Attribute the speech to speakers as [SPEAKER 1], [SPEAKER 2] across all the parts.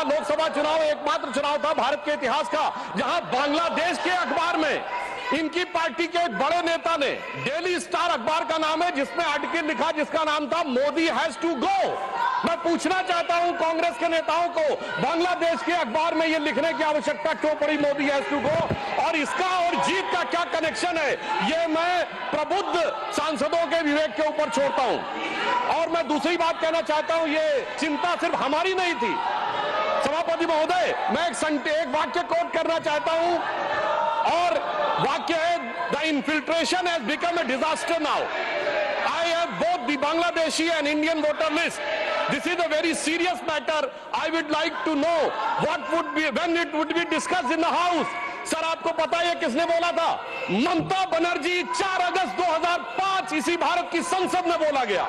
[SPEAKER 1] पिछला लोकसभा चुनाव एकमात्र चुनाव था भारत के इतिहास का जहां बांग्लादेश के अखबार में इनकी पार्टी के एक बड़े नेता ने, डेली स्टार अखबार का नाम है, जिसमें आर्टिकल लिखा जिसका नाम था मोदी हैज टू गो। मैं पूछना चाहता हूं कांग्रेस के नेताओं को, बांग्लादेश के अखबार में यह लिखने की आवश्यकता क्यों पड़ी मोदी हैज टू गो, और इसका और जीत का क्या कनेक्शन है, यह मैं प्रबुद्ध सांसदों के विवेक के ऊपर छोड़ता हूं। और मैं दूसरी बात कहना चाहता हूं, ये चिंता सिर्फ हमारी नहीं थी सभापति महोदय, मैं एक वाक्य कोट करना चाहता हूं, और वाक्य है, the infiltration has become a disaster now. I have both the Bangladeshi and Indian voter list. This is a very serious matter. I would like to know when it would be discussed in the House. Sir आपको पता है किसने बोला था? ममता बनर्जी 4 अगस्त 2005 इसी भारत की संसद में बोला गया।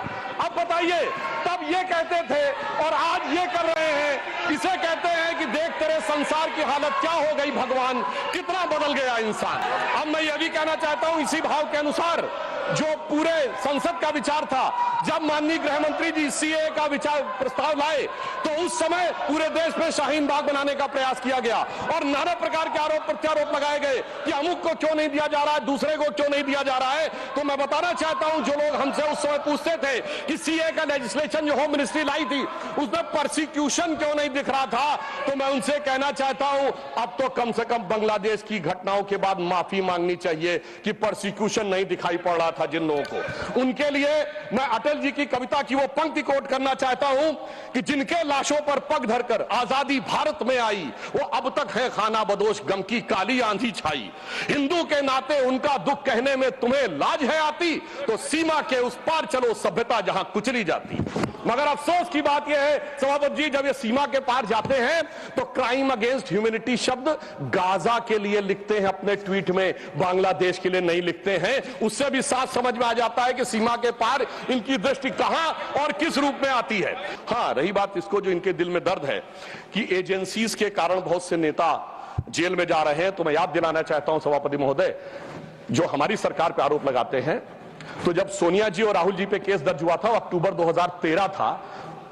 [SPEAKER 1] अब बताइए, तब ये कहते थे और आज ये कर रहे हैं। इसे कहते हैं कि देख तेरे संसार की हालत क्या हो गई, भगवान कितना बदल गया इंसान। अब मैं यह भी कहना चाहता हूं, इसी भाव के अनुसार जो पूरे संसद का विचार था, जब माननीय गृह मंत्री जी सीए का विचार प्रस्ताव लाए तो उस समय पूरे देश में शाहीन बाग बनाने का प्रयास किया गया और नाना प्रकार के आरोप प्रत्यारोप लगाए गए कि अमुक को क्यों नहीं दिया जा रहा है, दूसरे को क्यों नहीं दिया जा रहा है। तो मैं बताना चाहता हूं, जो लोग हमसे उस समय पूछते थे कि सीए का लेजिस्लेशन जो होम मिनिस्ट्री लाई थी उसमें परसिक्यूशन क्यों नहीं दिख रहा था, तो मैं उनसे कहना चाहता हूं, अब तो कम से कम बांग्लादेश की घटनाओं के बाद माफी मांगनी चाहिए कि परसिक्यूशन नहीं दिखाई पड़ रहा था जिन लोगों को। उनके लिए मैं अटल जी की कविता की वो पंक्ति कोट करना चाहता हूं कि जिनके लाशों पर पग धरकर आजादी भारत में आई, वो अब तक है खाना बदोश, गम की काली आंधी छाई। हिंदू के नाते उनका दुख कहने में तुम्हें लाज है आती, तो सीमा के उस पार चलो सभ्यता जहां कुचली जाती। मगर अफसोस की बात यह है सभापति जी, जब ये सीमा के पार जाते हैं तो क्राइम अगेंस्ट ह्यूमैनिटी शब्द गाजा के लिए लिखते हैं अपने ट्वीट में, बांग्लादेश के लिए नहीं लिखते हैं। उससे भी साफ समझ में आ जाता है कि सीमा के पार इनकी दृष्टि कहां और किस रूप में आती है। हां, रही बात इसको जो इनके दिल में दर्द है कि एजेंसीज के कारण बहुत से नेता जेल में जा रहे हैं, तो मैं याद दिलाना चाहता हूं सभापति महोदय, जो हमारी सरकार पर आरोप लगाते हैं, तो जब सोनिया जी और राहुल जी पे केस दर्ज हुआ था, अक्टूबर 2013 था,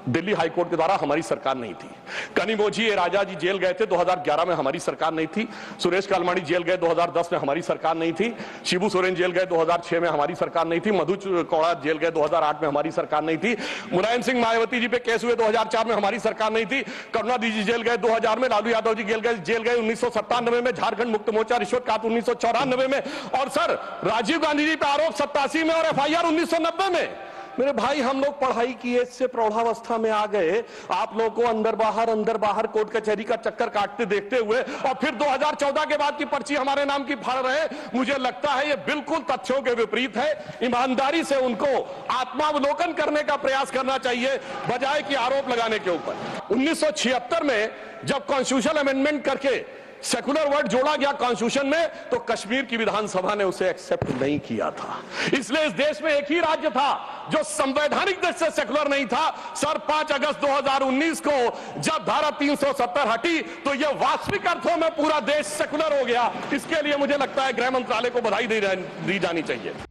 [SPEAKER 1] दिल्ली हाईकोर्ट के द्वारा हमारी सरकार नहीं थी। कनिमोझी ए राजा जी जेल गए थे 2011 में, हमारी सरकार नहीं थी। सुरेश कालमाड़ी जेल गए 2010 में, हमारी सरकार नहीं थी। शिबू सोरेन जेल गए 2006 में, हमारी सरकार नहीं थी। मधु कौड़ा जेल गए 2008 में, हमारी सरकार नहीं थी। मुलायम सिंह मायावती जी पे केस हुए 2004 में, हमारी सरकार नहीं थी। करुणानिधि जी जेल गए 2000 में, लालू यादव जी जेल गए 1997 में, झारखंड मुक्त मोर्चा रिश्वत काट 1994 में, और सर राजीव गांधी जी पे आरोप 87 में और एफआईआर 1990 में। मेरे भाई, हम लोग पढ़ाई किए से प्रौढ़ावस्था में आ गए, आप लोगों को अंदर बाहर कोर्ट कचहरी का चक्कर काटते देखते हुए, और फिर 2014 के बाद की पर्ची हमारे नाम की फाड़ रहे। मुझे लगता है ये बिल्कुल तथ्यों के विपरीत है। ईमानदारी से उनको आत्मावलोकन करने का प्रयास करना चाहिए बजाय कि आरोप लगाने के ऊपर। 1976 में जब कॉन्स्टिट्यूशनल अमेंडमेंट करके सेकुलर वर्ड जोड़ा गया कॉन्स्टिट्यूशन में, तो कश्मीर की विधानसभा ने उसे एक्सेप्ट नहीं किया था। इसलिए इस देश में एक ही राज्य था जो संवैधानिक दृष्टि से सेकुलर नहीं था। सर 5 अगस्त 2019 को जब धारा 370 हटी तो यह वास्तविक अर्थों में पूरा देश सेकुलर हो गया। इसके लिए मुझे लगता है गृह मंत्रालय को बधाई दी जानी चाहिए।